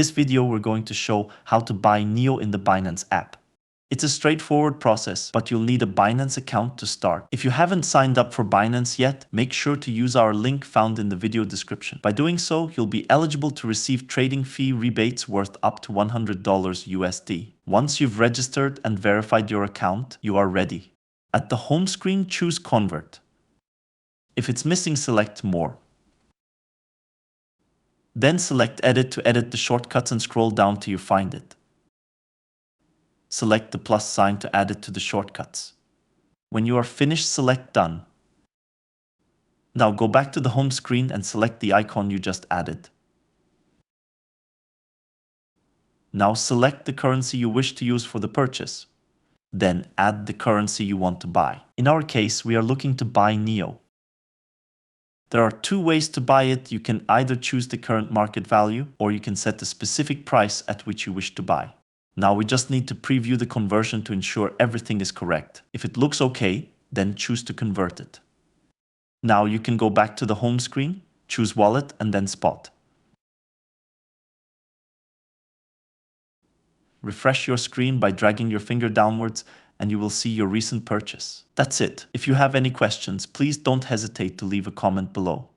this video, we're going to show how to buy NEO in the Binance app. It's a straightforward process, but you'll need a Binance account to start. If you haven't signed up for Binance yet, make sure to use our link found in the video description. By doing so, you'll be eligible to receive trading fee rebates worth up to $100 USD. Once you've registered and verified your account, you are ready. At the home screen, choose Convert. If it's missing, select More. Then select Edit to edit the shortcuts and scroll down till you find it. Select the plus sign to add it to the shortcuts. When you are finished, select Done. Now go back to the home screen and select the icon you just added. Now select the currency you wish to use for the purchase. Then add the currency you want to buy. In our case, we are looking to buy NEO. There are two ways to buy it. You can either choose the current market value, or you can set the specific price at which you wish to buy. Now we just need to preview the conversion to ensure everything is correct. If it looks okay, then choose to convert it. Now you can go back to the home screen, choose Wallet and then Spot. Refresh your screen by dragging your finger downwards and you will see your recent purchase. That's it. If you have any questions, please don't hesitate to leave a comment below.